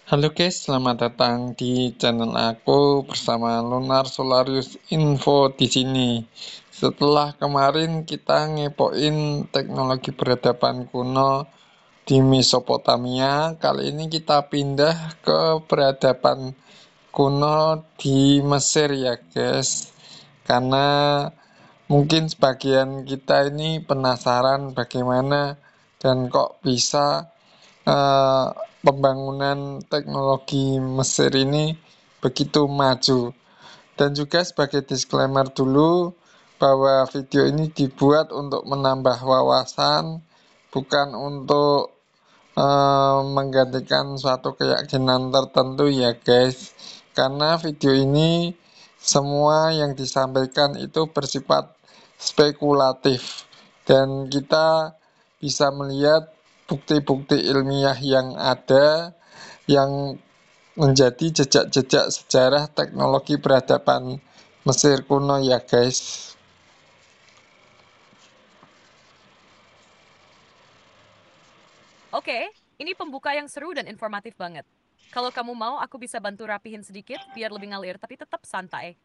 Halo guys, selamat datang di channel aku bersama Lunar Solarius Info di sini. Setelah kemarin kita ngepoin teknologi peradaban kuno di Mesopotamia, kali ini kita pindah ke peradaban kuno di Mesir ya guys. Karena mungkin sebagian kita ini penasaran bagaimana dan kok bisa eh, pembangunan teknologi Mesir ini begitu maju. Dan juga sebagai disclaimer dulu bahwa video ini dibuat untuk menambah wawasan, bukan untuk menggantikan suatu keyakinan tertentu ya guys. Karena video ini semua yang disampaikan itu bersifat spekulatif dan kita bisa melihat bukti-bukti ilmiah yang ada yang menjadi jejak-jejak sejarah teknologi peradaban Mesir kuno ya guys. Oke, ini pembuka yang seru dan informatif banget. Kalau kamu mau, aku bisa bantu rapihin sedikit biar lebih ngalir, tapi tetap santai.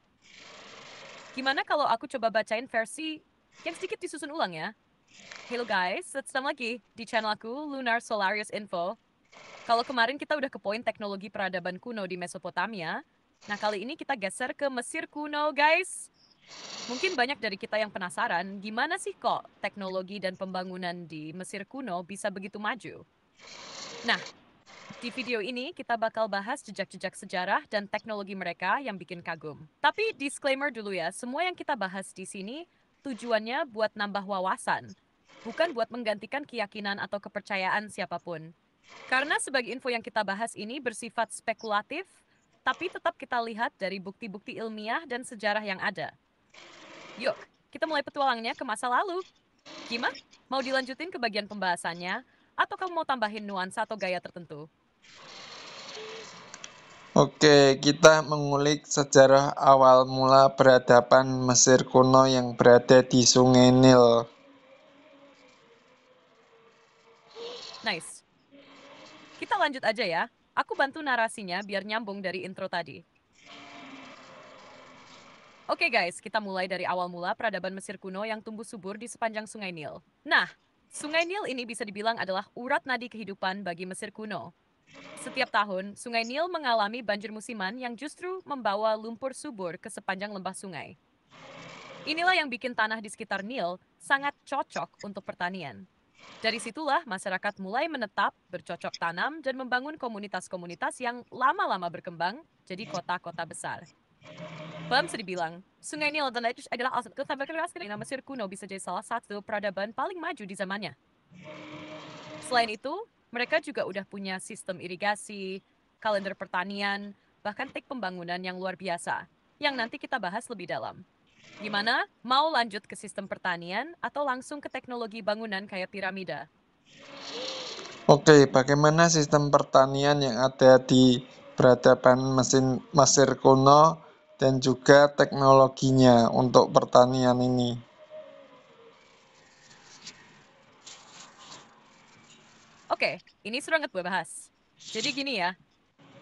Gimana kalau aku coba bacain versi yang sedikit disusun ulang ya? Hello guys, datang lagi di channel aku, Lunar Solarius Info. Kalau kemarin kita udah ke poin teknologi peradaban kuno di Mesopotamia, nah kali ini kita geser ke Mesir kuno guys. Mungkin banyak dari kita yang penasaran, gimana sih kok teknologi dan pembangunan di Mesir kuno bisa begitu maju? Nah, di video ini kita bakal bahas jejak-jejak sejarah dan teknologi mereka yang bikin kagum. Tapi disclaimer dulu ya, semua yang kita bahas di sini tujuannya buat nambah wawasan, bukan buat menggantikan keyakinan atau kepercayaan siapapun. Karena sebagai info yang kita bahas ini bersifat spekulatif, tapi tetap kita lihat dari bukti-bukti ilmiah dan sejarah yang ada. Yuk, kita mulai petualangnya ke masa lalu. Gimana? Mau dilanjutin ke bagian pembahasannya, atau kamu mau tambahin nuansa atau gaya tertentu? Oke, kita mengulik sejarah awal mula peradaban Mesir kuno yang berada di Sungai Nil. Nice. Kita lanjut aja ya. Aku bantu narasinya biar nyambung dari intro tadi. Oke guys, kita mulai dari awal mula peradaban Mesir kuno yang tumbuh subur di sepanjang Sungai Nil. Nah, Sungai Nil ini bisa dibilang adalah urat nadi kehidupan bagi Mesir kuno. Setiap tahun, Sungai Nil mengalami banjir musiman yang justru membawa lumpur subur ke sepanjang lembah sungai. Inilah yang bikin tanah di sekitar Nil sangat cocok untuk pertanian. Dari situlah masyarakat mulai menetap, bercocok tanam, dan membangun komunitas-komunitas yang lama-lama berkembang jadi kota-kota besar. Bam bisa dibilang, Sungai Nil dan Tigris adalah aset kota Mesir kuno bisa jadi salah satu peradaban paling maju di zamannya. Selain itu, mereka juga udah punya sistem irigasi, kalender pertanian, bahkan teknik pembangunan yang luar biasa, yang nanti kita bahas lebih dalam. Gimana? Mau lanjut ke sistem pertanian atau langsung ke teknologi bangunan kayak piramida? Oke, bagaimana sistem pertanian yang ada di peradaban Mesir kuno dan juga teknologinya untuk pertanian ini? Oke, ini seru banget gue bahas. Jadi gini ya,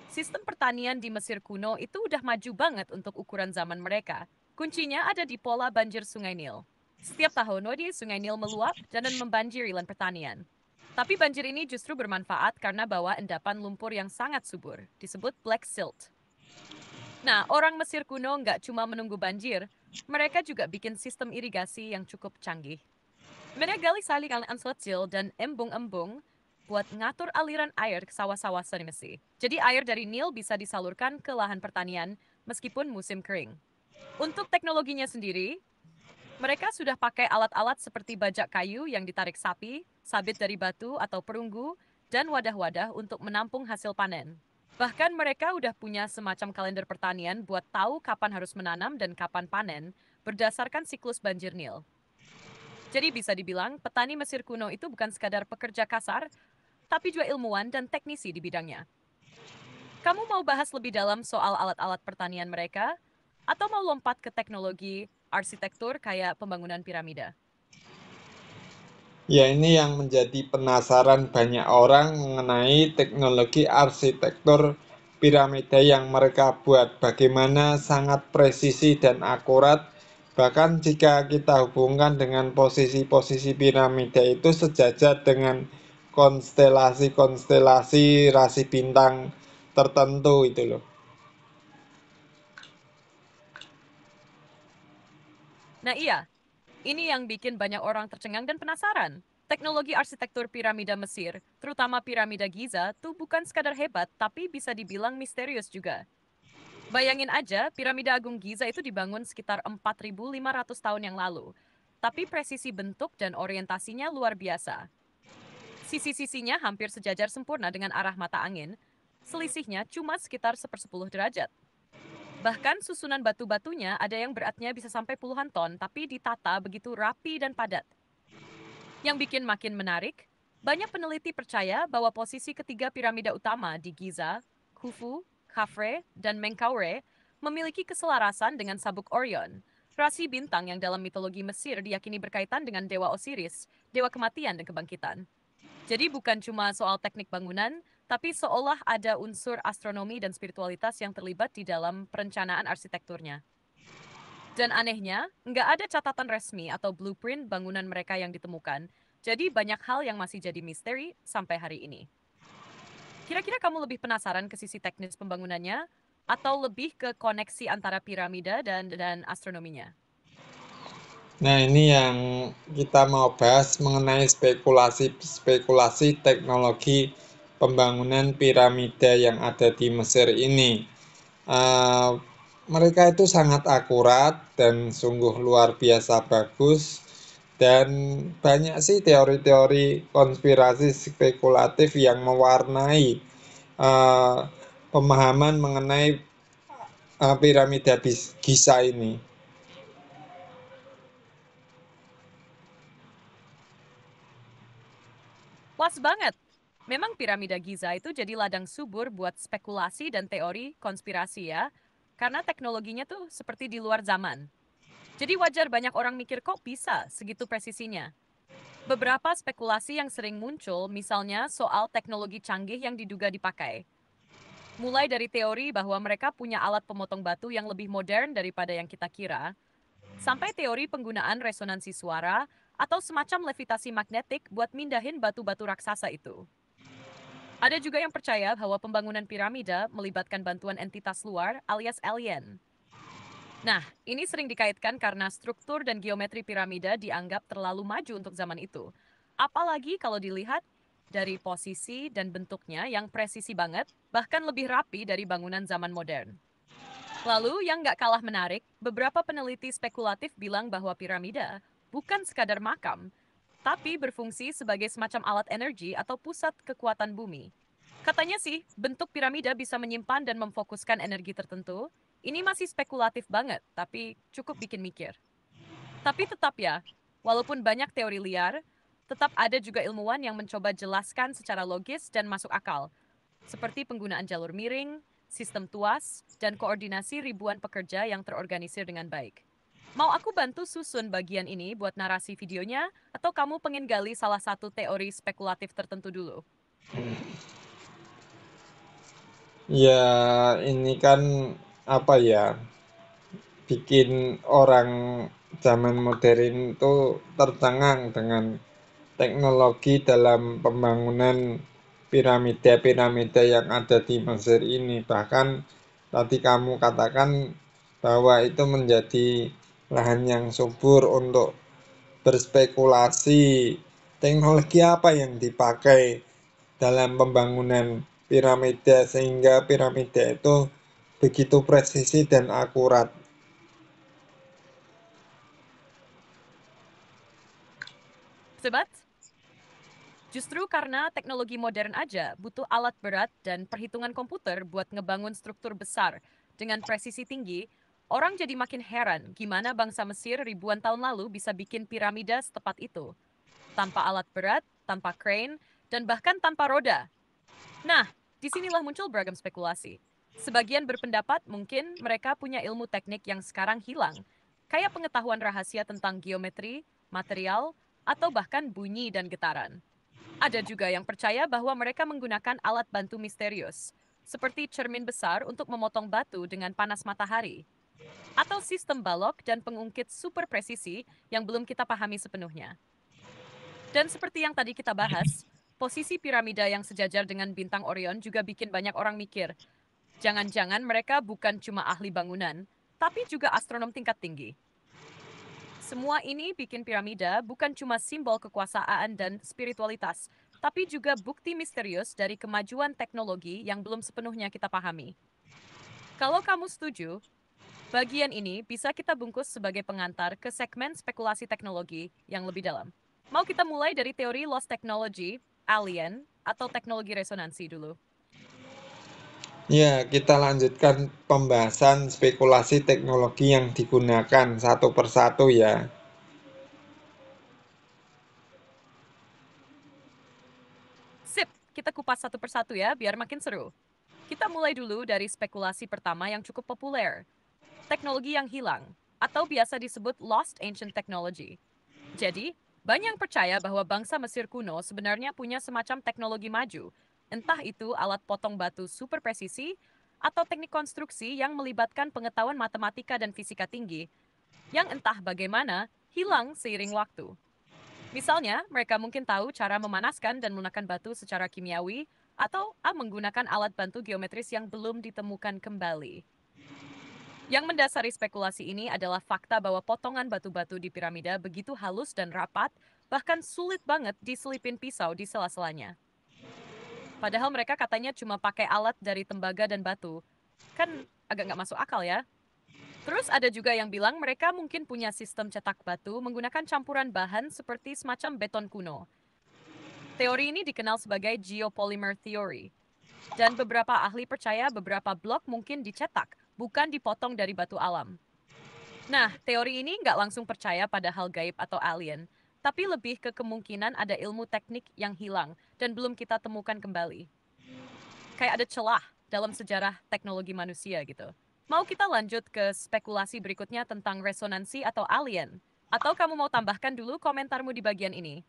sistem pertanian di Mesir kuno itu udah maju banget untuk ukuran zaman mereka. Kuncinya ada di pola banjir Sungai Nil. Setiap tahun, Sungai Nil meluap dan membanjiri lahan pertanian. Tapi banjir ini justru bermanfaat karena bawa endapan lumpur yang sangat subur, disebut black silt. Nah, orang Mesir kuno nggak cuma menunggu banjir, mereka juga bikin sistem irigasi yang cukup canggih. Mereka gali saliran kecil dan embung-embung buat ngatur aliran air ke sawah-sawah Mesir. Jadi air dari Nil bisa disalurkan ke lahan pertanian meskipun musim kering. Untuk teknologinya sendiri, mereka sudah pakai alat-alat seperti bajak kayu yang ditarik sapi, sabit dari batu atau perunggu, dan wadah-wadah untuk menampung hasil panen. Bahkan mereka udah punya semacam kalender pertanian buat tahu kapan harus menanam dan kapan panen berdasarkan siklus banjir Nil. Jadi bisa dibilang petani Mesir kuno itu bukan sekadar pekerja kasar, tapi juga ilmuwan dan teknisi di bidangnya. Kamu mau bahas lebih dalam soal alat-alat pertanian mereka? Atau mau lompat ke teknologi arsitektur kayak pembangunan piramida? Ya, ini yang menjadi penasaran banyak orang mengenai teknologi arsitektur piramida yang mereka buat. Bagaimana sangat presisi dan akurat. Bahkan jika kita hubungkan dengan posisi-posisi piramida itu sejajar dengan konstelasi-konstelasi rasi bintang tertentu itu loh. Nah iya, ini yang bikin banyak orang tercengang dan penasaran. Teknologi arsitektur piramida Mesir, terutama piramida Giza, tuh bukan sekadar hebat, tapi bisa dibilang misterius juga. Bayangin aja, piramida Agung Giza itu dibangun sekitar 4.500 tahun yang lalu. Tapi presisi bentuk dan orientasinya luar biasa. Sisi-sisinya hampir sejajar sempurna dengan arah mata angin. Selisihnya cuma sekitar 1/10 derajat. Bahkan susunan batu-batunya ada yang beratnya bisa sampai puluhan ton, tapi ditata begitu rapi dan padat. Yang bikin makin menarik, banyak peneliti percaya bahwa posisi ketiga piramida utama di Giza, Khufu, Khafre, dan Menkaure memiliki keselarasan dengan sabuk Orion, rasi bintang yang dalam mitologi Mesir diyakini berkaitan dengan dewa Osiris, dewa kematian dan kebangkitan. Jadi bukan cuma soal teknik bangunan, tapi seolah ada unsur astronomi dan spiritualitas yang terlibat di dalam perencanaan arsitekturnya. Dan anehnya, nggak ada catatan resmi atau blueprint bangunan mereka yang ditemukan. Jadi banyak hal yang masih jadi misteri sampai hari ini. Kira-kira kamu lebih penasaran ke sisi teknis pembangunannya atau lebih ke koneksi antara piramida dan astronominya? Nah, ini yang kita mau bahas mengenai spekulasi-spekulasi teknologi pembangunan piramida yang ada di Mesir ini. Eh, Mereka itu sangat akurat dan sungguh luar biasa bagus, dan banyak sih teori-teori konspirasi spekulatif yang mewarnai eh, pemahaman mengenai piramida Giza ini. Pas banget. Memang piramida Giza itu jadi ladang subur buat spekulasi dan teori konspirasi ya. Karena teknologinya tuh seperti di luar zaman. Jadi wajar banyak orang mikir kok bisa segitu presisinya. Beberapa spekulasi yang sering muncul misalnya soal teknologi canggih yang diduga dipakai. Mulai dari teori bahwa mereka punya alat pemotong batu yang lebih modern daripada yang kita kira, sampai teori penggunaan resonansi suara atau semacam levitasi magnetik buat mindahin batu-batu raksasa itu. Ada juga yang percaya bahwa pembangunan piramida melibatkan bantuan entitas luar alias alien. Nah, ini sering dikaitkan karena struktur dan geometri piramida dianggap terlalu maju untuk zaman itu. Apalagi kalau dilihat dari posisi dan bentuknya yang presisi banget, bahkan lebih rapi dari bangunan zaman modern. Lalu, yang nggak kalah menarik, beberapa peneliti spekulatif bilang bahwa piramida bukan sekadar makam, tapi berfungsi sebagai semacam alat energi atau pusat kekuatan bumi. Katanya sih, bentuk piramida bisa menyimpan dan memfokuskan energi tertentu. Ini masih spekulatif banget, tapi cukup bikin mikir. Tapi tetap ya, walaupun banyak teori liar, tetap ada juga ilmuwan yang mencoba jelaskan secara logis dan masuk akal, seperti penggunaan jalur miring, sistem tuas, dan koordinasi ribuan pekerja yang terorganisir dengan baik. Mau aku bantu susun bagian ini buat narasi videonya, atau kamu pengen gali salah satu teori spekulatif tertentu dulu? Ya, ini kan apa ya, bikin orang zaman modern itu tercengang dengan teknologi dalam pembangunan piramida-piramida yang ada di Mesir ini. Bahkan tadi kamu katakan bahwa itu menjadi lahan yang subur untuk berspekulasi teknologi apa yang dipakai dalam pembangunan piramida sehingga piramida itu begitu presisi dan akurat. Sobat, justru karena teknologi modern aja butuh alat berat dan perhitungan komputer buat ngebangun struktur besar dengan presisi tinggi, orang jadi makin heran gimana bangsa Mesir ribuan tahun lalu bisa bikin piramida setepat itu. Tanpa alat berat, tanpa crane, dan bahkan tanpa roda. Nah, disinilah muncul beragam spekulasi. Sebagian berpendapat mungkin mereka punya ilmu teknik yang sekarang hilang, kayak pengetahuan rahasia tentang geometri, material, atau bahkan bunyi dan getaran. Ada juga yang percaya bahwa mereka menggunakan alat bantu misterius, seperti cermin besar untuk memotong batu dengan panas matahari, atau sistem balok dan pengungkit super presisi yang belum kita pahami sepenuhnya. Dan seperti yang tadi kita bahas, posisi piramida yang sejajar dengan bintang Orion juga bikin banyak orang mikir, jangan-jangan mereka bukan cuma ahli bangunan, tapi juga astronom tingkat tinggi. Semua ini bikin piramida bukan cuma simbol kekuasaan dan spiritualitas, tapi juga bukti misterius dari kemajuan teknologi yang belum sepenuhnya kita pahami. Kalau kamu setuju, bagian ini bisa kita bungkus sebagai pengantar ke segmen spekulasi teknologi yang lebih dalam. Mau kita mulai dari teori lost technology, alien, atau teknologi resonansi dulu? Ya, kita lanjutkan pembahasan spekulasi teknologi yang digunakan satu persatu ya. Sip, kita kupas satu persatu ya, biar makin seru. Kita mulai dulu dari spekulasi pertama yang cukup populer, teknologi yang hilang, atau biasa disebut lost ancient technology. Jadi, banyak yang percaya bahwa bangsa Mesir kuno sebenarnya punya semacam teknologi maju, entah itu alat potong batu super presisi atau teknik konstruksi yang melibatkan pengetahuan matematika dan fisika tinggi, yang entah bagaimana hilang seiring waktu. Misalnya, mereka mungkin tahu cara memanaskan dan menggunakan batu secara kimiawi, atau menggunakan alat bantu geometris yang belum ditemukan kembali. Yang mendasari spekulasi ini adalah fakta bahwa potongan batu-batu di piramida begitu halus dan rapat, bahkan sulit banget diselipin pisau di sela-selanya. Padahal mereka katanya cuma pakai alat dari tembaga dan batu. Kan agak nggak masuk akal ya. Terus ada juga yang bilang mereka mungkin punya sistem cetak batu menggunakan campuran bahan seperti semacam beton kuno. Teori ini dikenal sebagai geopolymer theory. Dan beberapa ahli percaya beberapa blok mungkin dicetak, bukan dipotong dari batu alam. Nah, teori ini nggak langsung percaya pada hal gaib atau alien, tapi lebih ke kemungkinan ada ilmu teknik yang hilang dan belum kita temukan kembali. Kayak ada celah dalam sejarah teknologi manusia gitu. Mau kita lanjut ke spekulasi berikutnya tentang resonansi atau alien? Atau kamu mau tambahkan dulu komentarmu di bagian ini?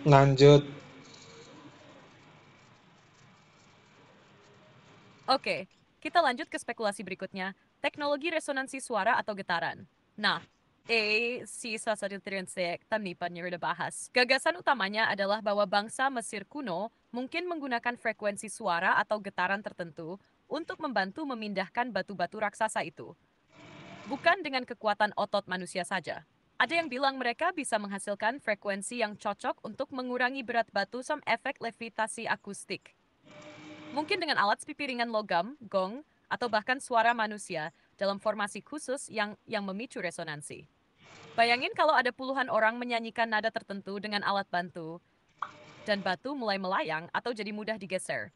Lanjut. Oke, kita lanjut ke spekulasi berikutnya, teknologi resonansi suara atau getaran. Nah, si tamnipan udah bahas. Gagasan utamanya adalah bahwa bangsa Mesir kuno mungkin menggunakan frekuensi suara atau getaran tertentu untuk membantu memindahkan batu-batu raksasa itu. Bukan dengan kekuatan otot manusia saja. Ada yang bilang mereka bisa menghasilkan frekuensi yang cocok untuk mengurangi berat batu sama efek levitasi akustik. Mungkin dengan alat pipiringan logam, gong, atau bahkan suara manusia dalam formasi khusus yang memicu resonansi. Bayangin kalau ada puluhan orang menyanyikan nada tertentu dengan alat bantu, dan batu mulai melayang atau jadi mudah digeser.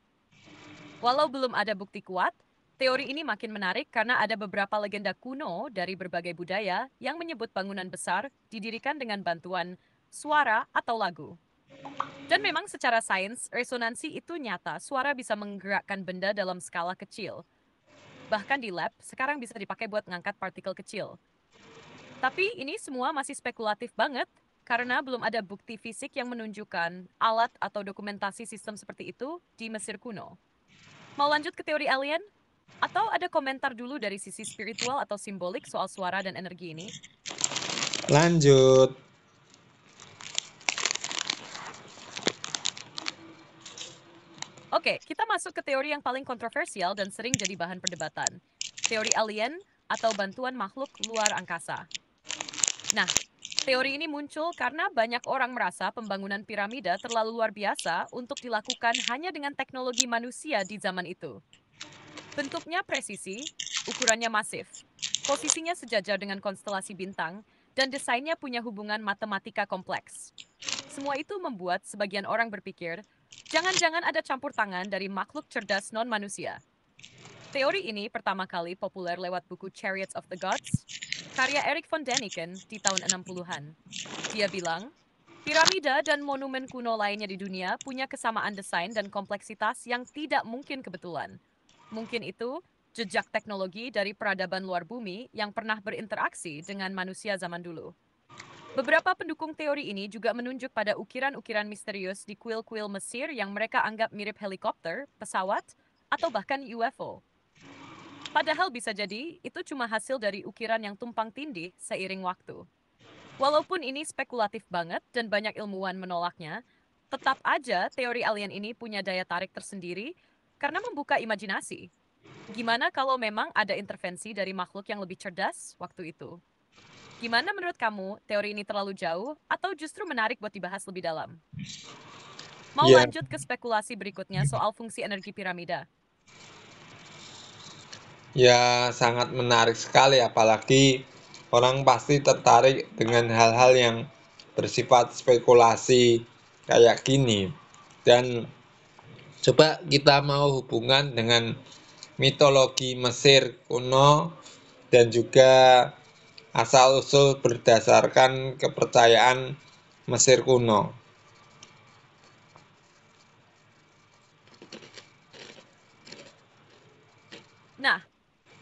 Walau belum ada bukti kuat, teori ini makin menarik karena ada beberapa legenda kuno dari berbagai budaya yang menyebut bangunan besar didirikan dengan bantuan suara atau lagu. Dan memang secara sains, resonansi itu nyata. Suara bisa menggerakkan benda dalam skala kecil. Bahkan di lab, sekarang bisa dipakai buat ngangkat partikel kecil. Tapi ini semua masih spekulatif banget, karena belum ada bukti fisik yang menunjukkan alat atau dokumentasi sistem seperti itu di Mesir kuno. Mau lanjut ke teori alien? Atau ada komentar dulu dari sisi spiritual atau simbolik soal suara dan energi ini? Lanjut. Oke, kita masuk ke teori yang paling kontroversial dan sering jadi bahan perdebatan. Teori alien atau bantuan makhluk luar angkasa. Nah, teori ini muncul karena banyak orang merasa pembangunan piramida terlalu luar biasa untuk dilakukan hanya dengan teknologi manusia di zaman itu. Bentuknya presisi, ukurannya masif, posisinya sejajar dengan konstelasi bintang, dan desainnya punya hubungan matematika kompleks. Semua itu membuat sebagian orang berpikir, jangan-jangan ada campur tangan dari makhluk cerdas non-manusia. Teori ini pertama kali populer lewat buku Chariots of the Gods, karya Eric von Däniken di tahun 60-an. Dia bilang, piramida dan monumen kuno lainnya di dunia punya kesamaan desain dan kompleksitas yang tidak mungkin kebetulan. Mungkin itu jejak teknologi dari peradaban luar bumi yang pernah berinteraksi dengan manusia zaman dulu. Beberapa pendukung teori ini juga menunjuk pada ukiran-ukiran misterius di kuil-kuil Mesir yang mereka anggap mirip helikopter, pesawat, atau bahkan UFO. Padahal bisa jadi itu cuma hasil dari ukiran yang tumpang tindih seiring waktu. Walaupun ini spekulatif banget dan banyak ilmuwan menolaknya, tetap aja teori alien ini punya daya tarik tersendiri karena membuka imajinasi. Gimana kalau memang ada intervensi dari makhluk yang lebih cerdas waktu itu? Gimana menurut kamu, teori ini terlalu jauh atau justru menarik buat dibahas lebih dalam? Mau Ya, lanjut ke spekulasi berikutnya soal fungsi energi piramida? ya sangat menarik sekali, apalagi orang pasti tertarik dengan hal-hal yang bersifat spekulasi kayak gini. Dan coba kita mau hubungan dengan mitologi Mesir kuno dan juga asal-usul berdasarkan kepercayaan Mesir kuno. Nah,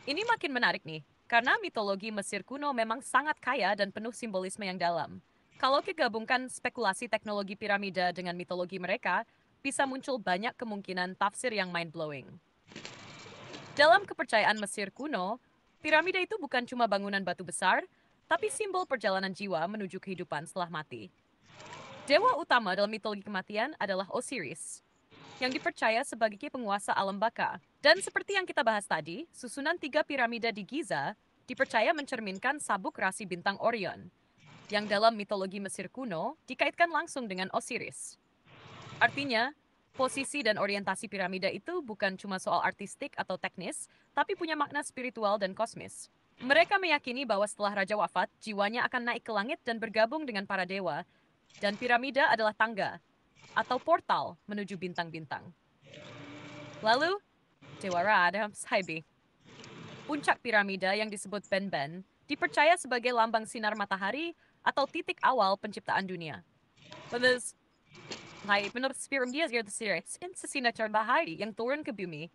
ini makin menarik nih, karena mitologi Mesir kuno memang sangat kaya dan penuh simbolisme yang dalam. Kalau kita gabungkan spekulasi teknologi piramida dengan mitologi mereka, bisa muncul banyak kemungkinan tafsir yang mind-blowing. Dalam kepercayaan Mesir kuno, piramida itu bukan cuma bangunan batu besar, tapi simbol perjalanan jiwa menuju kehidupan setelah mati. Dewa utama dalam mitologi kematian adalah Osiris, yang dipercaya sebagai penguasa alam baka. Dan seperti yang kita bahas tadi, susunan tiga piramida di Giza dipercaya mencerminkan sabuk rasi bintang Orion, yang dalam mitologi Mesir kuno dikaitkan langsung dengan Osiris. Artinya, posisi dan orientasi piramida itu bukan cuma soal artistik atau teknis, tapi punya makna spiritual dan kosmis. Mereka meyakini bahwa setelah raja wafat, jiwanya akan naik ke langit dan bergabung dengan para dewa, dan piramida adalah tangga atau portal menuju bintang-bintang. Lalu, Dewa Ra ada Saibi. Puncak piramida yang disebut Ben-Ben dipercaya sebagai lambang sinar matahari atau titik awal penciptaan dunia. Menurut piramida sinar matahari yang turun ke bumi.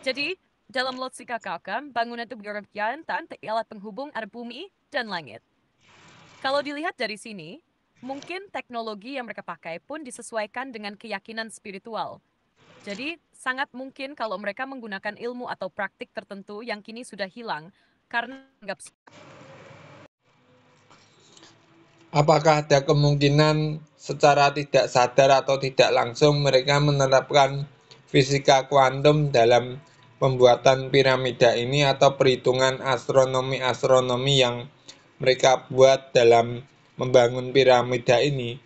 Jadi, dalam logika kakam, bangunan itu berjalan tanpa alat penghubung antara bumi dan langit. Kalau dilihat dari sini, mungkin teknologi yang mereka pakai pun disesuaikan dengan keyakinan spiritual. Jadi, sangat mungkin kalau mereka menggunakan ilmu atau praktik tertentu yang kini sudah hilang karena anggap Apakah ada kemungkinan secara tidak sadar atau tidak langsung mereka menerapkan fisika kuantum dalam pembuatan piramida ini atau perhitungan astronomi-astronomi yang mereka buat dalam membangun piramida ini?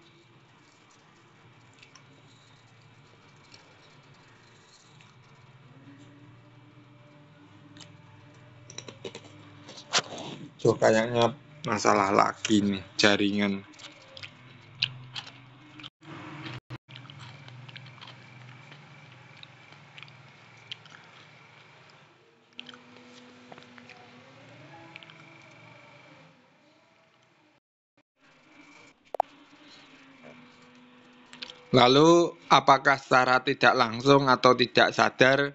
So, kayaknya masalah lagi nih jaringan. Lalu, apakah secara tidak langsung atau tidak sadar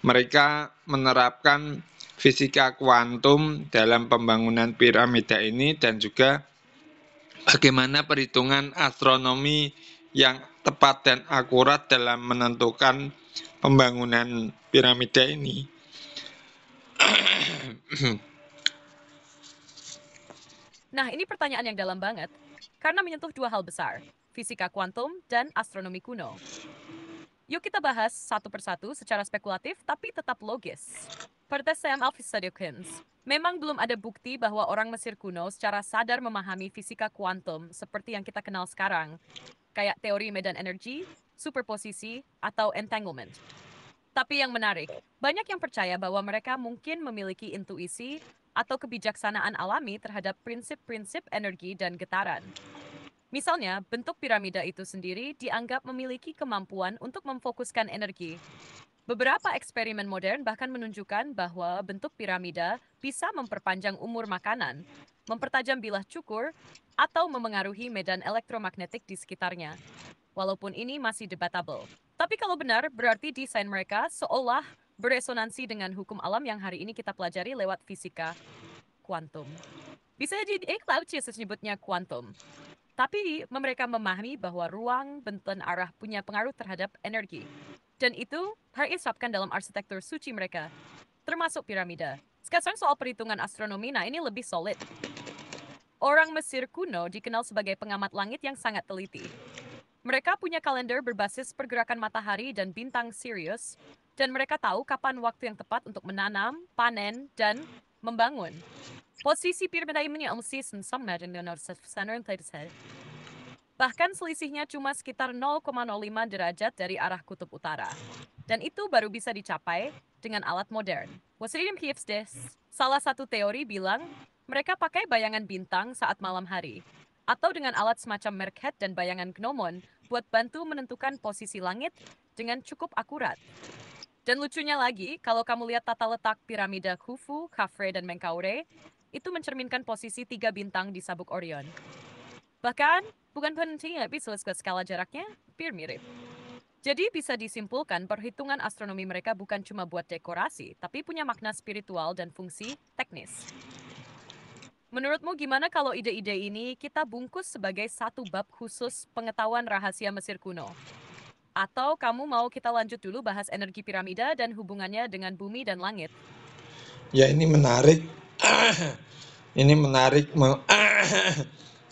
mereka menerapkan fisika kuantum dalam pembangunan piramida ini dan juga bagaimana perhitungan astronomi yang tepat dan akurat dalam menentukan pembangunan piramida ini? Nah, ini pertanyaan yang dalam banget karena menyentuh dua hal besar, fisika kuantum dan astronomi kuno. Yuk kita bahas satu persatu secara spekulatif tapi tetap logis. Pada Sam Alphisadokins, memang belum ada bukti bahwa orang Mesir kuno secara sadar memahami fisika kuantum seperti yang kita kenal sekarang, kayak teori medan energi, superposisi, atau entanglement. Tapi yang menarik, banyak yang percaya bahwa mereka mungkin memiliki intuisi atau kebijaksanaan alami terhadap prinsip-prinsip energi dan getaran. Misalnya, bentuk piramida itu sendiri dianggap memiliki kemampuan untuk memfokuskan energi. Beberapa eksperimen modern bahkan menunjukkan bahwa bentuk piramida bisa memperpanjang umur makanan, mempertajam bilah cukur, atau memengaruhi medan elektromagnetik di sekitarnya. Walaupun ini masih debatable. Tapi kalau benar, berarti desain mereka seolah beresonansi dengan hukum alam yang hari ini kita pelajari lewat fisika kuantum. Bisa jadi cloud chase disebutnya kuantum. Tapi mereka memahami bahwa ruang, bentuk, dan arah punya pengaruh terhadap energi. Dan itu terisiapkan dalam arsitektur suci mereka, termasuk piramida. Sekarang soal perhitungan astronomi, nah ini lebih solid. Orang Mesir kuno dikenal sebagai pengamat langit yang sangat teliti. Mereka punya kalender berbasis pergerakan matahari dan bintang Sirius, dan mereka tahu kapan waktu yang tepat untuk menanam, panen, dan membangun. Posisi piramida ini sama dengan center Bahkan selisihnya cuma sekitar 0,05 derajat dari arah kutub utara. Dan itu baru bisa dicapai dengan alat modern. Salah satu teori bilang mereka pakai bayangan bintang saat malam hari. Atau dengan alat semacam Merkhet dan bayangan Gnomon buat bantu menentukan posisi langit dengan cukup akurat. Dan lucunya lagi, kalau kamu lihat tata letak piramida Khufu, Khafre, dan Menkaure, itu mencerminkan posisi 3 bintang di sabuk Orion. Bahkan, bukan penting tapi skala jaraknya hampir mirip. Jadi bisa disimpulkan perhitungan astronomi mereka bukan cuma buat dekorasi, tapi punya makna spiritual dan fungsi teknis. Menurutmu gimana kalau ide-ide ini kita bungkus sebagai satu bab khusus pengetahuan rahasia Mesir kuno? Atau kamu mau kita lanjut dulu bahas energi piramida dan hubungannya dengan bumi dan langit? Ya, ini menarik. Ini menarik.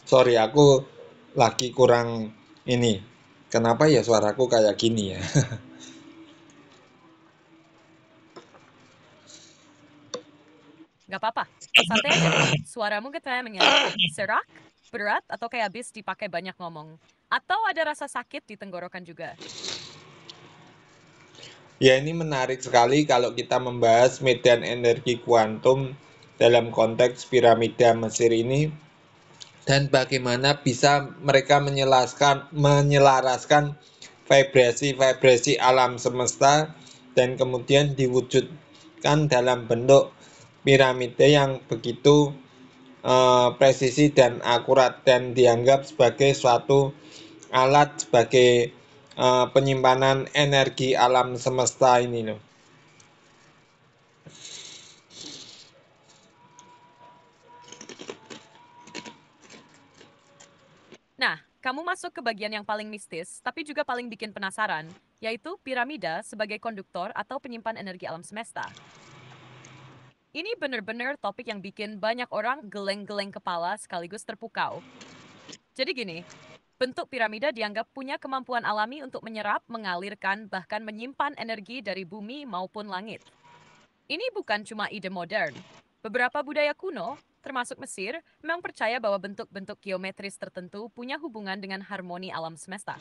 Sorry, aku lagi kurang ini. Kenapa ya suaraku kayak gini ya? Gak apa-apa, santai aja. Suaramu katanya serak, berat, atau kayak habis dipakai banyak ngomong. Atau ada rasa sakit di tenggorokan juga. Ya, ini menarik sekali kalau kita membahas medan energi kuantum dalam konteks piramida Mesir ini dan bagaimana bisa mereka menyelaraskan vibrasi-vibrasi alam semesta dan kemudian diwujudkan dalam bentuk piramida yang begitu presisi dan akurat dan dianggap sebagai suatu alat sebagai penyimpanan energi alam semesta ini loh. Nah, kamu masuk ke bagian yang paling mistis, tapi juga paling bikin penasaran, yaitu piramida sebagai konduktor atau penyimpan energi alam semesta. Ini benar-benar topik yang bikin banyak orang geleng-geleng kepala sekaligus terpukau. Jadi gini, bentuk piramida dianggap punya kemampuan alami untuk menyerap, mengalirkan, bahkan menyimpan energi dari bumi maupun langit. Ini bukan cuma ide modern. Beberapa budaya kuno, termasuk Mesir, memang percaya bahwa bentuk-bentuk geometris tertentu punya hubungan dengan harmoni alam semesta.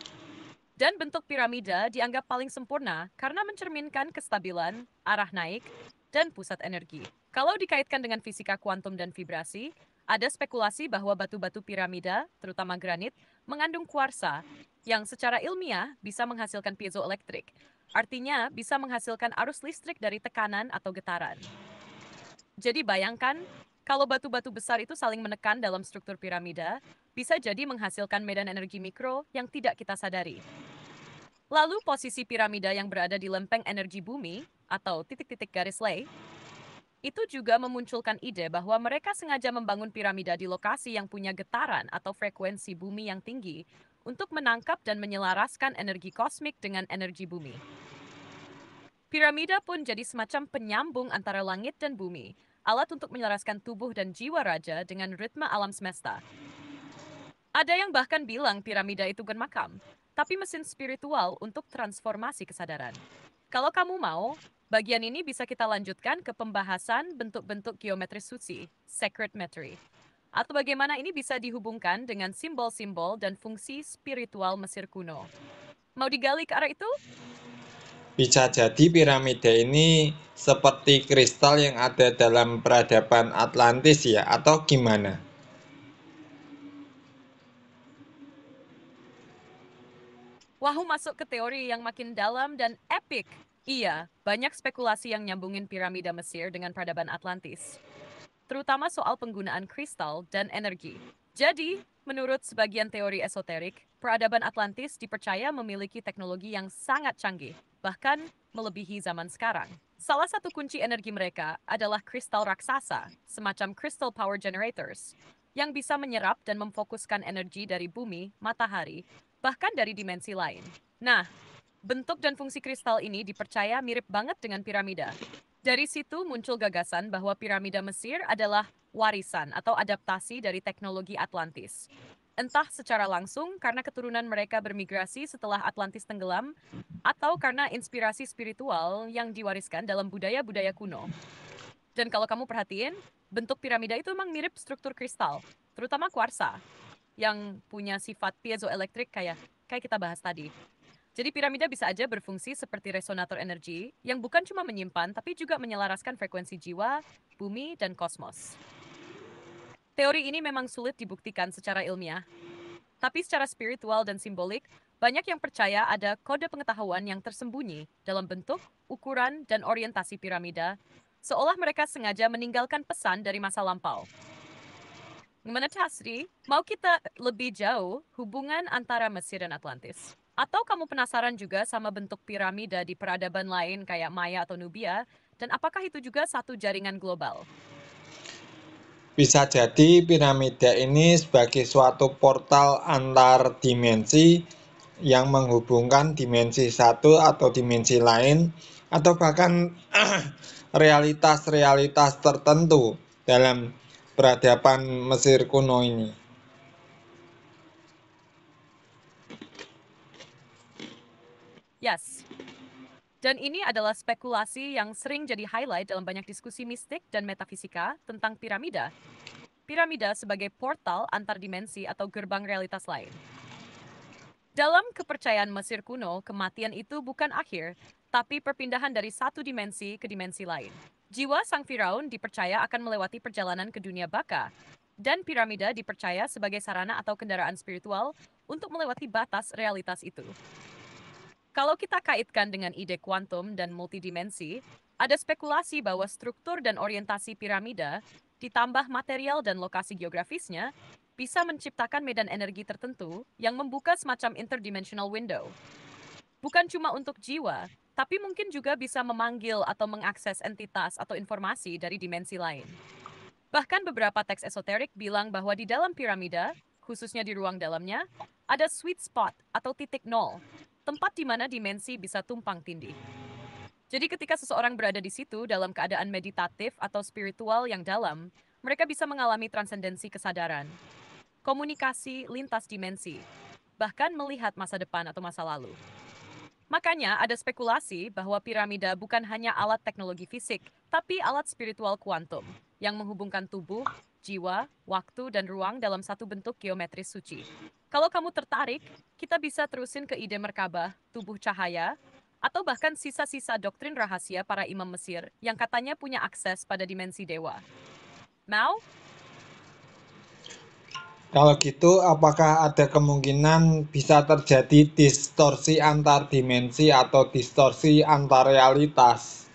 Dan bentuk piramida dianggap paling sempurna karena mencerminkan kestabilan, arah naik, dan pusat energi. Kalau dikaitkan dengan fisika kuantum dan vibrasi, ada spekulasi bahwa batu-batu piramida, terutama granit, mengandung kuarsa yang secara ilmiah bisa menghasilkan piezoelektrik. Artinya bisa menghasilkan arus listrik dari tekanan atau getaran. Jadi bayangkan, kalau batu-batu besar itu saling menekan dalam struktur piramida, bisa jadi menghasilkan medan energi mikro yang tidak kita sadari. Lalu posisi piramida yang berada di lempeng energi bumi, atau titik-titik garis ley, itu juga memunculkan ide bahwa mereka sengaja membangun piramida di lokasi yang punya getaran atau frekuensi bumi yang tinggi untuk menangkap dan menyelaraskan energi kosmik dengan energi bumi. Piramida pun jadi semacam penyambung antara langit dan bumi, alat untuk menyelaraskan tubuh dan jiwa raja dengan ritme alam semesta. Ada yang bahkan bilang piramida itu bukan makam, tapi mesin spiritual untuk transformasi kesadaran. Kalau kamu mau, bagian ini bisa kita lanjutkan ke pembahasan bentuk-bentuk geometris suci, sacred metry, atau bagaimana ini bisa dihubungkan dengan simbol-simbol dan fungsi spiritual Mesir kuno. Mau digali ke arah itu? Bisa jadi piramida ini seperti kristal yang ada dalam peradaban Atlantis ya, atau gimana? Wahyu masuk ke teori yang makin dalam dan epik. Iya, banyak spekulasi yang nyambungin piramida Mesir dengan peradaban Atlantis, terutama soal penggunaan kristal dan energi. Jadi, Menurut sebagian teori esoterik, peradaban Atlantis dipercaya memiliki teknologi yang sangat canggih, bahkan melebihi zaman sekarang. Salah satu kunci energi mereka adalah kristal raksasa, semacam crystal power generators, yang bisa menyerap dan memfokuskan energi dari bumi, matahari, bahkan dari dimensi lain. Nah, bentuk dan fungsi kristal ini dipercaya mirip banget dengan piramida. Dari situ muncul gagasan bahwa piramida Mesir adalah warisan atau adaptasi dari teknologi Atlantis. Entah secara langsung karena keturunan mereka bermigrasi setelah Atlantis tenggelam, atau karena inspirasi spiritual yang diwariskan dalam budaya-budaya kuno. Dan kalau kamu perhatiin, bentuk piramida itu memang mirip struktur kristal, terutama kuarsa, yang punya sifat piezoelektrik kayak kita bahas tadi. Jadi piramida bisa aja berfungsi seperti resonator energi yang bukan cuma menyimpan tapi juga menyelaraskan frekuensi jiwa, bumi, dan kosmos. Teori ini memang sulit dibuktikan secara ilmiah, tapi secara spiritual dan simbolik, banyak yang percaya ada kode pengetahuan yang tersembunyi dalam bentuk, ukuran, dan orientasi piramida, seolah mereka sengaja meninggalkan pesan dari masa lampau. Gimana Tasri? Mau kita lebih jauh hubungan antara Mesir dan Atlantis? Atau kamu penasaran juga sama bentuk piramida di peradaban lain kayak Maya atau Nubia? Dan apakah itu juga satu jaringan global? Bisa jadi piramida ini sebagai suatu portal antar dimensi yang menghubungkan dimensi satu atau dimensi lain, atau bahkan realitas-realitas tertentu dalam peradaban Mesir kuno ini. Yes. Dan ini adalah spekulasi yang sering jadi highlight dalam banyak diskusi mistik dan metafisika tentang piramida. Piramida sebagai portal antar dimensi atau gerbang realitas lain. Dalam kepercayaan Mesir kuno, kematian itu bukan akhir, tapi perpindahan dari satu dimensi ke dimensi lain. Jiwa sang Firaun dipercaya akan melewati perjalanan ke dunia baka, dan piramida dipercaya sebagai sarana atau kendaraan spiritual untuk melewati batas realitas itu. Kalau kita kaitkan dengan ide kuantum dan multidimensi, ada spekulasi bahwa struktur dan orientasi piramida, ditambah material dan lokasi geografisnya, bisa menciptakan medan energi tertentu yang membuka semacam interdimensional window. Bukan cuma untuk jiwa, tapi mungkin juga bisa memanggil atau mengakses entitas atau informasi dari dimensi lain. Bahkan beberapa teks esoterik bilang bahwa di dalam piramida, khususnya di ruang dalamnya, ada sweet spot atau titik nol, tempat di mana dimensi bisa tumpang tindih. Jadi ketika seseorang berada di situ dalam keadaan meditatif atau spiritual yang dalam, mereka bisa mengalami transendensi kesadaran, komunikasi lintas dimensi, bahkan melihat masa depan atau masa lalu. Makanya ada spekulasi bahwa piramida bukan hanya alat teknologi fisik, tapi alat spiritual kuantum yang menghubungkan tubuh, jiwa, waktu, dan ruang dalam satu bentuk geometris suci. Kalau kamu tertarik, kita bisa terusin ke ide merkabah, tubuh cahaya, atau bahkan sisa-sisa doktrin rahasia para imam Mesir yang katanya punya akses pada dimensi dewa. Mau? Kalau gitu, apakah ada kemungkinan bisa terjadi distorsi antar dimensi atau distorsi antar realitas?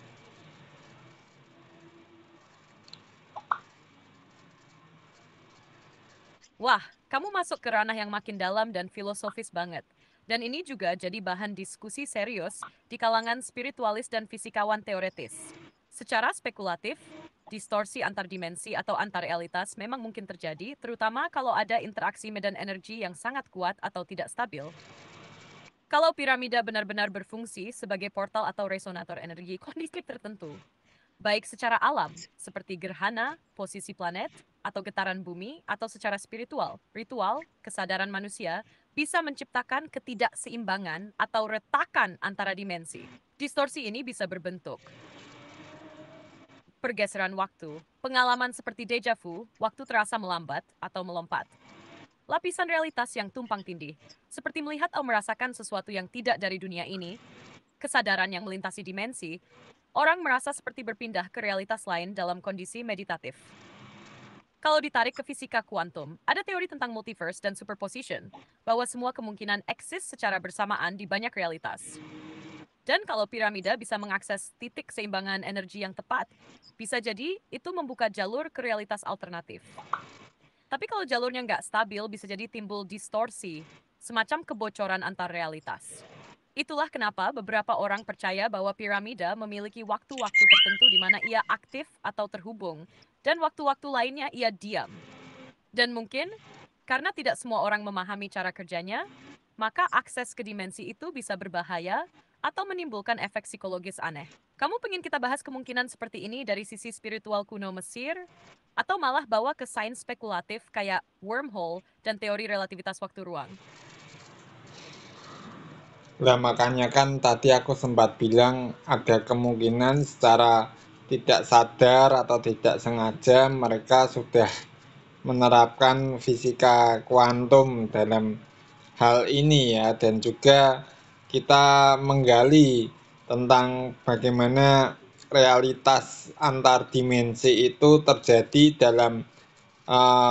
Wah, kamu masuk ke ranah yang makin dalam dan filosofis banget. Dan ini juga jadi bahan diskusi serius di kalangan spiritualis dan fisikawan teoretis. Secara spekulatif, distorsi antar dimensi atau antar realitas memang mungkin terjadi, terutama kalau ada interaksi medan energi yang sangat kuat atau tidak stabil. Kalau piramida benar-benar berfungsi sebagai portal atau resonator energi kondisi tertentu, baik secara alam, seperti gerhana, posisi planet, atau getaran bumi, atau secara spiritual, ritual, kesadaran manusia, bisa menciptakan ketidakseimbangan atau retakan antara dimensi. Distorsi ini bisa berbentuk pergeseran waktu, pengalaman seperti deja vu, waktu terasa melambat atau melompat. Lapisan realitas yang tumpang tindih, seperti melihat atau merasakan sesuatu yang tidak dari dunia ini, kesadaran yang melintasi dimensi, orang merasa seperti berpindah ke realitas lain dalam kondisi meditatif. Kalau ditarik ke fisika kuantum, ada teori tentang multiverse dan superposition, bahwa semua kemungkinan eksis secara bersamaan di banyak realitas. Dan kalau piramida bisa mengakses titik keseimbangan energi yang tepat, bisa jadi itu membuka jalur ke realitas alternatif. Tapi kalau jalurnya nggak stabil, bisa jadi timbul distorsi, semacam kebocoran antar realitas. Itulah kenapa beberapa orang percaya bahwa piramida memiliki waktu-waktu tertentu di mana ia aktif atau terhubung, dan waktu-waktu lainnya ia diam. Dan mungkin karena tidak semua orang memahami cara kerjanya, maka akses ke dimensi itu bisa berbahaya atau menimbulkan efek psikologis aneh. Kamu pengen kita bahas kemungkinan seperti ini dari sisi spiritual kuno Mesir, atau malah bawa ke sains spekulatif kayak wormhole dan teori relativitas waktu ruang? Lah makanya kan tadi aku sempat bilang ada kemungkinan secara tidak sadar atau tidak sengaja mereka sudah menerapkan fisika kuantum dalam hal ini ya, dan juga kita menggali tentang bagaimana realitas antar dimensi itu terjadi dalam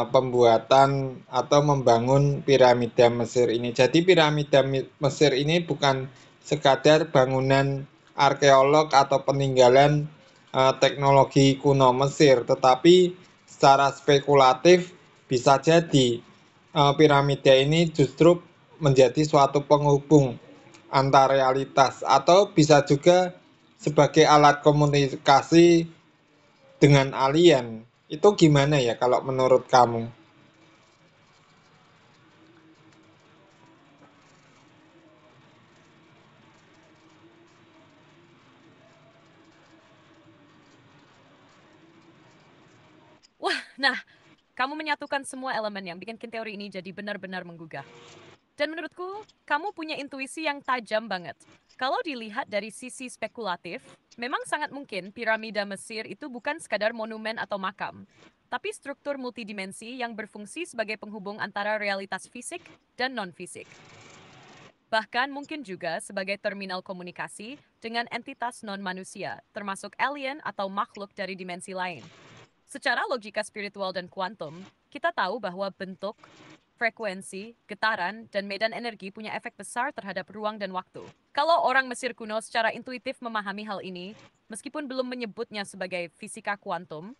pembuatan atau membangun piramida Mesir ini. Jadi piramida Mesir ini bukan sekadar bangunan arkeolog atau peninggalan teknologi kuno Mesir, tetapi secara spekulatif bisa jadi piramida ini justru menjadi suatu penghubung antar realitas, atau bisa juga sebagai alat komunikasi dengan alien. Itu gimana ya kalau menurut kamu? Wah, nah, kamu menyatukan semua elemen yang bikin teori ini jadi benar-benar menggugah. Dan menurutku, kamu punya intuisi yang tajam banget. Kalau dilihat dari sisi spekulatif, memang sangat mungkin piramida Mesir itu bukan sekadar monumen atau makam, tapi struktur multidimensi yang berfungsi sebagai penghubung antara realitas fisik dan non-fisik. Bahkan mungkin juga sebagai terminal komunikasi dengan entitas non-manusia, termasuk alien atau makhluk dari dimensi lain. Secara logika spiritual dan kuantum, kita tahu bahwa bentuk, frekuensi, getaran, dan medan energi punya efek besar terhadap ruang dan waktu. Kalau orang Mesir kuno secara intuitif memahami hal ini, meskipun belum menyebutnya sebagai fisika kuantum,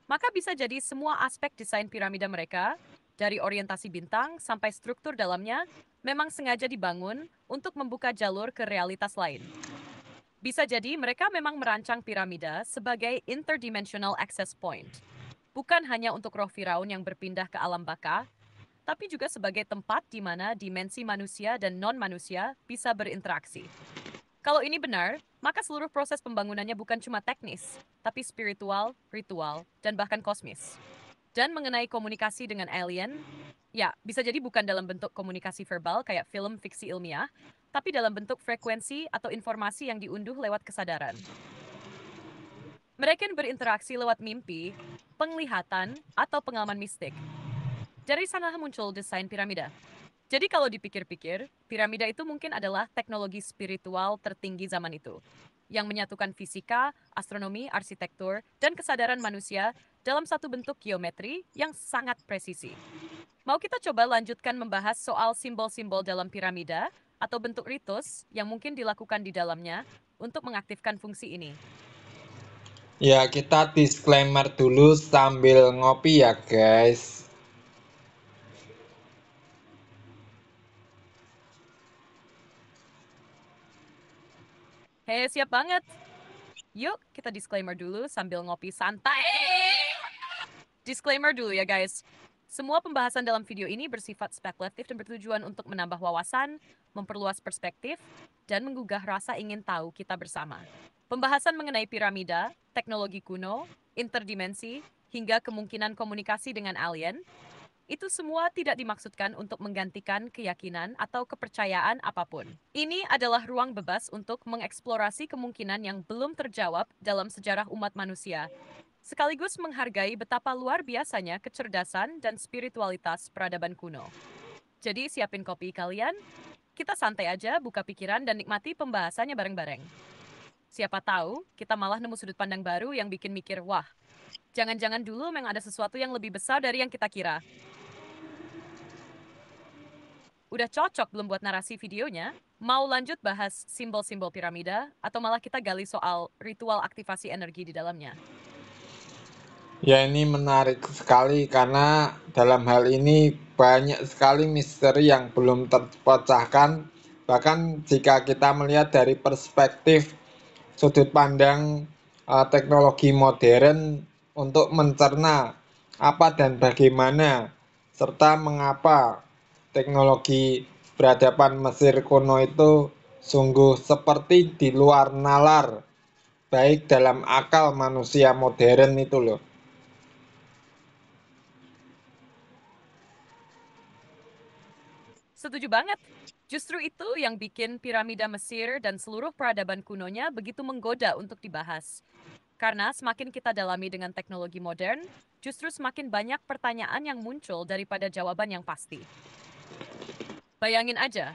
maka bisa jadi semua aspek desain piramida mereka, dari orientasi bintang sampai struktur dalamnya, memang sengaja dibangun untuk membuka jalur ke realitas lain. Bisa jadi mereka memang merancang piramida sebagai interdimensional access point. Bukan hanya untuk roh Firaun yang berpindah ke alam baka, tapi juga sebagai tempat di mana dimensi manusia dan non-manusia bisa berinteraksi. Kalau ini benar, maka seluruh proses pembangunannya bukan cuma teknis, tapi spiritual, ritual, dan bahkan kosmis. Dan mengenai komunikasi dengan alien, ya, bisa jadi bukan dalam bentuk komunikasi verbal kayak film fiksi ilmiah, tapi dalam bentuk frekuensi atau informasi yang diunduh lewat kesadaran. Mereka berinteraksi lewat mimpi, penglihatan, atau pengalaman mistik. Dari sana muncul desain piramida. Jadi kalau dipikir-pikir, piramida itu mungkin adalah teknologi spiritual tertinggi zaman itu, yang menyatukan fisika, astronomi, arsitektur, dan kesadaran manusia dalam satu bentuk geometri yang sangat presisi. Mau kita coba lanjutkan membahas soal simbol-simbol dalam piramida atau bentuk ritus yang mungkin dilakukan di dalamnya untuk mengaktifkan fungsi ini. Ya, kita disclaimer dulu sambil ngopi ya, guys. Hei, siap banget. Yuk, kita disclaimer dulu sambil ngopi santai. Disclaimer dulu ya, guys. Semua pembahasan dalam video ini bersifat spekulatif dan bertujuan untuk menambah wawasan, memperluas perspektif, dan menggugah rasa ingin tahu kita bersama. Pembahasan mengenai piramida, teknologi kuno, interdimensi, hingga kemungkinan komunikasi dengan alien, itu semua tidak dimaksudkan untuk menggantikan keyakinan atau kepercayaan apapun. Ini adalah ruang bebas untuk mengeksplorasi kemungkinan yang belum terjawab dalam sejarah umat manusia, sekaligus menghargai betapa luar biasanya kecerdasan dan spiritualitas peradaban kuno. Jadi siapin kopi kalian, kita santai aja, buka pikiran, dan nikmati pembahasannya bareng-bareng. Siapa tahu, kita malah nemu sudut pandang baru yang bikin mikir, wah, jangan-jangan dulu memang ada sesuatu yang lebih besar dari yang kita kira. Udah cocok belum buat narasi videonya? Mau lanjut bahas simbol-simbol piramida, atau malah kita gali soal ritual aktivasi energi di dalamnya? Ya, ini menarik sekali karena dalam hal ini banyak sekali misteri yang belum terpecahkan. Bahkan jika kita melihat dari perspektif sudut pandang teknologi modern untuk mencerna apa dan bagaimana serta mengapa teknologi peradaban Mesir kuno itu sungguh seperti di luar nalar, baik dalam akal manusia modern itu loh. Setuju banget. Justru itu yang bikin piramida Mesir dan seluruh peradaban kunonya begitu menggoda untuk dibahas. Karena semakin kita dalami dengan teknologi modern, justru semakin banyak pertanyaan yang muncul daripada jawaban yang pasti. Bayangin aja,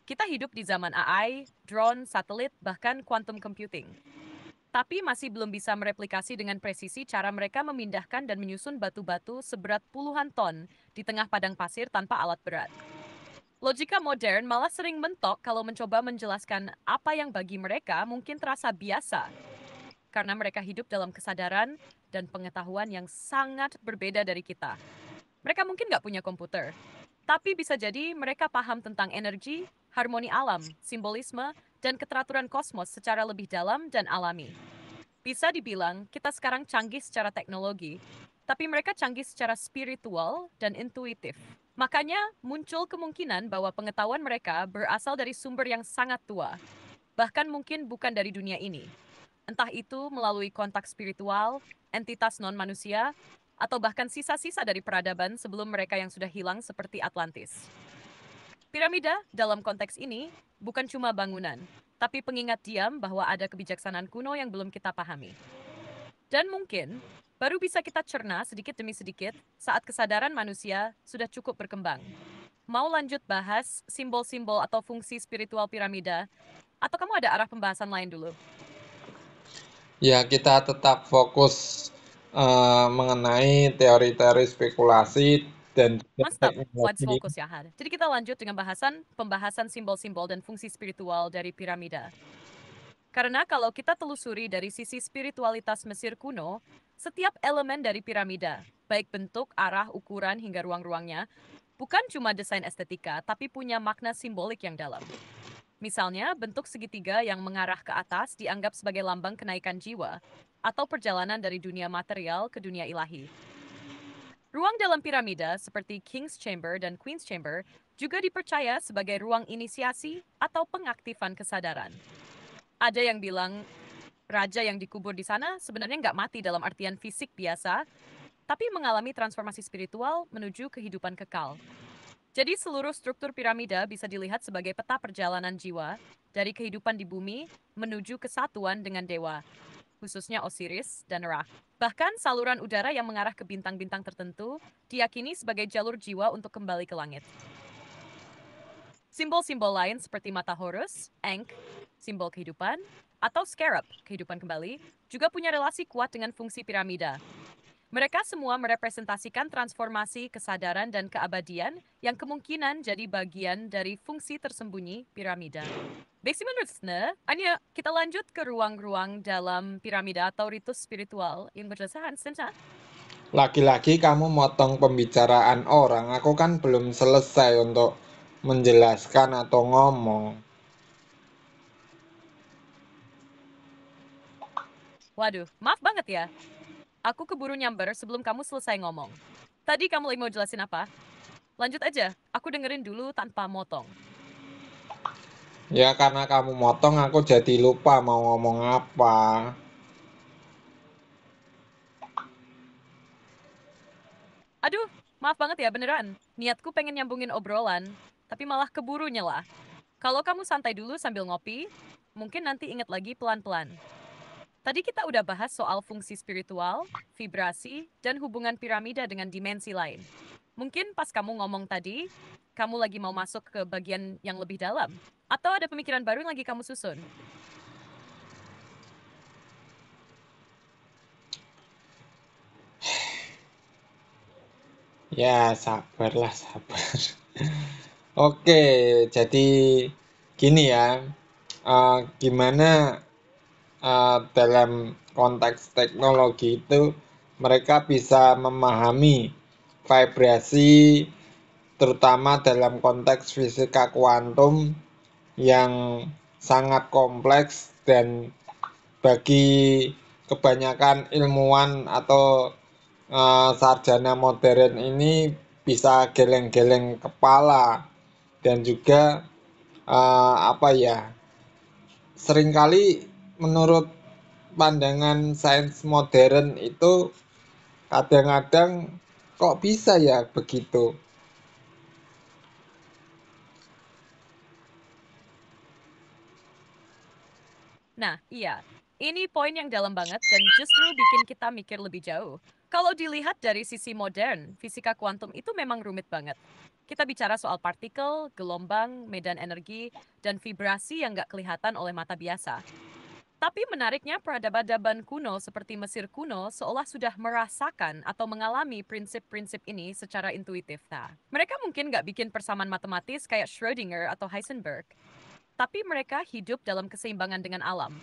kita hidup di zaman AI, drone, satelit, bahkan quantum computing. Tapi masih belum bisa mereplikasi dengan presisi cara mereka memindahkan dan menyusun batu-batu seberat puluhan ton di tengah padang pasir tanpa alat berat. Logika modern malah sering mentok kalau mencoba menjelaskan apa yang bagi mereka mungkin terasa biasa, karena mereka hidup dalam kesadaran dan pengetahuan yang sangat berbeda dari kita. Mereka mungkin nggak punya komputer, tapi bisa jadi mereka paham tentang energi, harmoni alam, simbolisme, dan keteraturan kosmos secara lebih dalam dan alami. Bisa dibilang kita sekarang canggih secara teknologi, tapi mereka canggih secara spiritual dan intuitif. Makanya muncul kemungkinan bahwa pengetahuan mereka berasal dari sumber yang sangat tua, bahkan mungkin bukan dari dunia ini. Entah itu melalui kontak spiritual, entitas non-manusia, atau bahkan sisa-sisa dari peradaban sebelum mereka yang sudah hilang seperti Atlantis. Piramida dalam konteks ini bukan cuma bangunan, tapi pengingat diam bahwa ada kebijaksanaan kuno yang belum kita pahami. Dan mungkin baru bisa kita cerna sedikit demi sedikit saat kesadaran manusia sudah cukup berkembang. Mau lanjut bahas simbol-simbol atau fungsi spiritual piramida, atau kamu ada arah pembahasan lain dulu? Ya, kita tetap fokus mengenai teori-teori spekulasi dan Mantap, let's teknologi. focus ya, Had. Jadi kita lanjut dengan pembahasan simbol-simbol dan fungsi spiritual dari piramida. Karena kalau kita telusuri dari sisi spiritualitas Mesir kuno, setiap elemen dari piramida, baik bentuk, arah, ukuran, hingga ruang-ruangnya, bukan cuma desain estetika, tapi punya makna simbolik yang dalam. Misalnya, bentuk segitiga yang mengarah ke atas dianggap sebagai lambang kenaikan jiwa, atau perjalanan dari dunia material ke dunia ilahi. Ruang dalam piramida seperti King's Chamber dan Queen's Chamber juga dipercaya sebagai ruang inisiasi atau pengaktifan kesadaran. Ada yang bilang raja yang dikubur di sana sebenarnya nggak mati dalam artian fisik biasa, tapi mengalami transformasi spiritual menuju kehidupan kekal. Jadi seluruh struktur piramida bisa dilihat sebagai peta perjalanan jiwa dari kehidupan di bumi menuju kesatuan dengan dewa, khususnya Osiris dan Ra. Bahkan saluran udara yang mengarah ke bintang-bintang tertentu diyakini sebagai jalur jiwa untuk kembali ke langit. Simbol-simbol lain seperti mata Horus, Ankh, simbol kehidupan, atau Scarab, kehidupan kembali, juga punya relasi kuat dengan fungsi piramida. Mereka semua merepresentasikan transformasi kesadaran dan keabadian yang kemungkinan jadi bagian dari fungsi tersembunyi piramida. Besi menurutnya, hanya kita lanjut ke ruang-ruang dalam piramida atau ritus spiritual yang berdasarkan sensa. Lagi-lagi kamu motong pembicaraan orang, aku kan belum selesai untuk menjelaskan atau ngomong. Waduh, maaf banget ya. Aku keburu nyamber sebelum kamu selesai ngomong. Tadi kamu lagi mau jelasin apa? Lanjut aja, aku dengerin dulu tanpa motong. Ya, karena kamu motong, aku jadi lupa mau ngomong apa. Aduh, maaf banget ya beneran. Niatku pengen nyambungin obrolan, tapi malah keburu nyela. Kalau kamu santai dulu sambil ngopi, mungkin nanti inget lagi pelan-pelan. Tadi kita udah bahas soal fungsi spiritual, vibrasi, dan hubungan piramida dengan dimensi lain. Mungkin pas kamu ngomong tadi, kamu lagi mau masuk ke bagian yang lebih dalam. Atau ada pemikiran baru yang lagi kamu susun. Ya, sabarlah, sabar. Oke, jadi gini ya, gimana dalam konteks teknologi itu mereka bisa memahami vibrasi, terutama dalam konteks fisika kuantum yang sangat kompleks dan bagi kebanyakan ilmuwan atau sarjana modern ini bisa geleng-geleng kepala dan juga seringkali menurut pandangan sains modern itu kadang-kadang kok bisa ya begitu. Nah, iya. Ini poin yang dalam banget dan justru bikin kita mikir lebih jauh. Kalau dilihat dari sisi modern, fisika kuantum itu memang rumit banget. Kita bicara soal partikel, gelombang, medan energi, dan vibrasi yang nggak kelihatan oleh mata biasa. Tapi menariknya peradaban kuno seperti Mesir kuno seolah sudah merasakan atau mengalami prinsip-prinsip ini secara intuitif. Nah, mereka mungkin nggak bikin persamaan matematis kayak Schrödinger atau Heisenberg, tapi mereka hidup dalam keseimbangan dengan alam,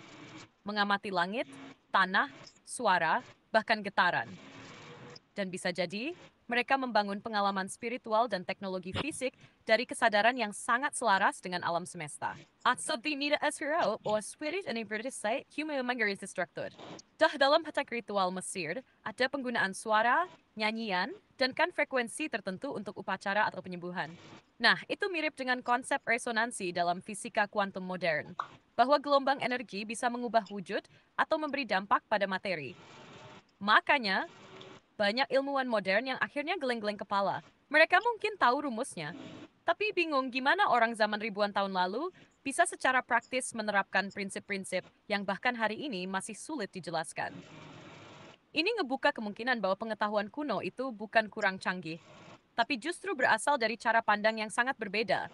mengamati langit, tanah, suara, bahkan getaran. Dan bisa jadi, mereka membangun pengalaman spiritual dan teknologi fisik dari kesadaran yang sangat selaras dengan alam semesta. Alltså de nya Esfirao och spirit and inverted sight humanities destructed. Dalam hatak ritual Mesir, ada penggunaan suara, nyanyian, dan kan frekuensi tertentu untuk upacara atau penyembuhan. Nah, itu mirip dengan konsep resonansi dalam fisika kuantum modern, bahwa gelombang energi bisa mengubah wujud atau memberi dampak pada materi. Makanya, banyak ilmuwan modern yang akhirnya geleng-geleng kepala. Mereka mungkin tahu rumusnya, tapi bingung gimana orang zaman ribuan tahun lalu bisa secara praktis menerapkan prinsip-prinsip yang bahkan hari ini masih sulit dijelaskan. Ini ngebuka kemungkinan bahwa pengetahuan kuno itu bukan kurang canggih, tapi justru berasal dari cara pandang yang sangat berbeda.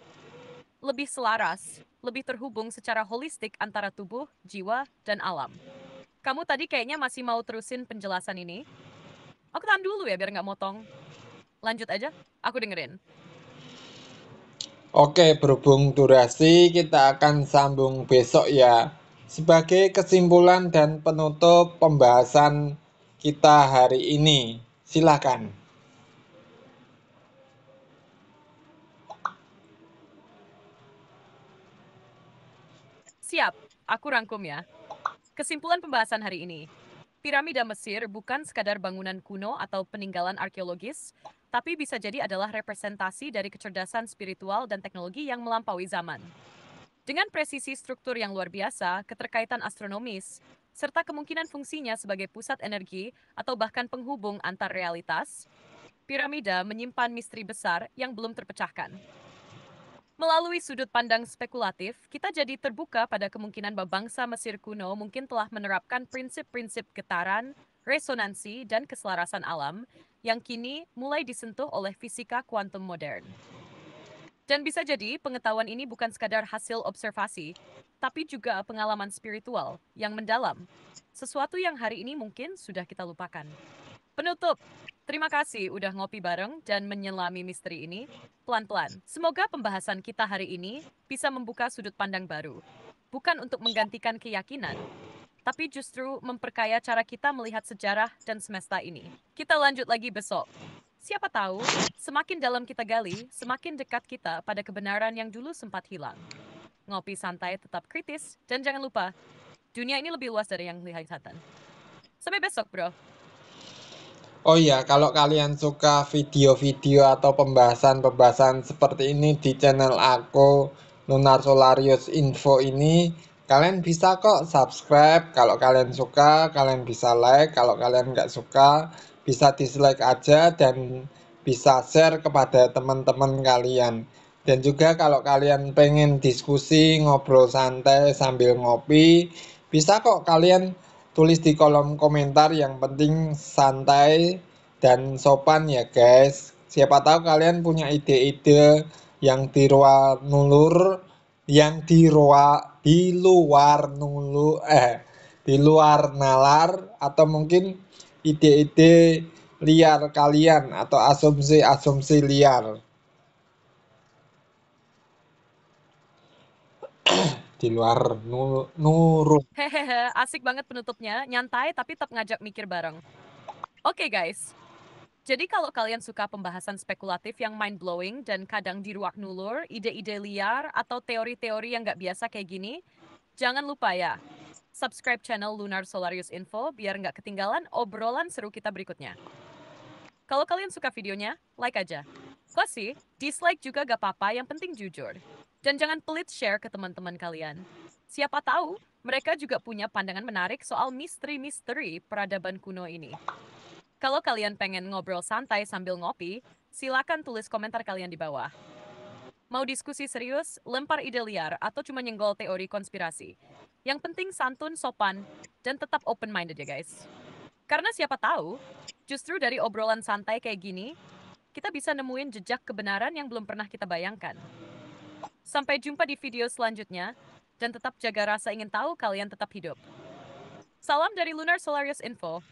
Lebih selaras, lebih terhubung secara holistik antara tubuh, jiwa, dan alam. Kamu tadi kayaknya masih mau terusin penjelasan ini? Aku tahan dulu ya biar nggak motong. Lanjut aja, aku dengerin. Oke, berhubung durasi kita akan sambung besok ya. Sebagai kesimpulan dan penutup pembahasan kita hari ini, silakan. Siap, aku rangkum ya. Kesimpulan pembahasan hari ini. Piramida Mesir bukan sekadar bangunan kuno atau peninggalan arkeologis, tapi bisa jadi adalah representasi dari kecerdasan spiritual dan teknologi yang melampaui zaman. Dengan presisi struktur yang luar biasa, keterkaitan astronomis, serta kemungkinan fungsinya sebagai pusat energi atau bahkan penghubung antar realitas, piramida menyimpan misteri besar yang belum terpecahkan. Melalui sudut pandang spekulatif, kita jadi terbuka pada kemungkinan bahwa bangsa Mesir kuno mungkin telah menerapkan prinsip-prinsip getaran, resonansi, dan keselarasan alam yang kini mulai disentuh oleh fisika kuantum modern. Dan bisa jadi pengetahuan ini bukan sekadar hasil observasi, tapi juga pengalaman spiritual yang mendalam, sesuatu yang hari ini mungkin sudah kita lupakan. Penutup, terima kasih udah ngopi bareng dan menyelami misteri ini pelan-pelan. Semoga pembahasan kita hari ini bisa membuka sudut pandang baru. Bukan untuk menggantikan keyakinan, tapi justru memperkaya cara kita melihat sejarah dan semesta ini. Kita lanjut lagi besok. Siapa tahu, semakin dalam kita gali, semakin dekat kita pada kebenaran yang dulu sempat hilang. Ngopi santai tetap kritis, dan jangan lupa, dunia ini lebih luas dari yang kelihatan. Sampai besok, bro. Oh iya, kalau kalian suka video-video atau pembahasan-pembahasan seperti ini di channel aku, Lunar Solarius Info ini, kalian bisa kok subscribe. Kalau kalian suka, kalian bisa like. Kalau kalian nggak suka, bisa dislike aja dan bisa share kepada teman-teman kalian. Dan juga kalau kalian pengen diskusi, ngobrol santai sambil ngopi, bisa kok kalian tulis di kolom komentar, yang penting santai dan sopan ya guys. Siapa tahu kalian punya ide-ide yang di luar nulur, yang di luar nalar, atau mungkin ide-ide liar kalian atau asumsi-asumsi liar di luar nurut. Hehehe, asik banget penutupnya, nyantai tapi tetap ngajak mikir bareng. Oke guys, jadi kalau kalian suka pembahasan spekulatif yang mind-blowing dan kadang di ruak nulur, ide-ide liar, atau teori-teori yang nggak biasa kayak gini, jangan lupa ya, subscribe channel Lunar Solarius Info biar nggak ketinggalan obrolan seru kita berikutnya. Kalau kalian suka videonya, like aja. Plus sih, dislike juga gak apa-apa, yang penting jujur. Dan jangan pelit share ke teman-teman kalian. Siapa tahu, mereka juga punya pandangan menarik soal misteri-misteri peradaban kuno ini. Kalau kalian pengen ngobrol santai sambil ngopi, silakan tulis komentar kalian di bawah. Mau diskusi serius, lempar ide liar, atau cuma nyenggol teori konspirasi. Yang penting santun, sopan, dan tetap open-minded ya guys. Karena siapa tahu, justru dari obrolan santai kayak gini, kita bisa nemuin jejak kebenaran yang belum pernah kita bayangkan. Sampai jumpa di video selanjutnya, dan tetap jaga rasa ingin tahu kalian tetap hidup. Salam dari Lunar Solarius Info.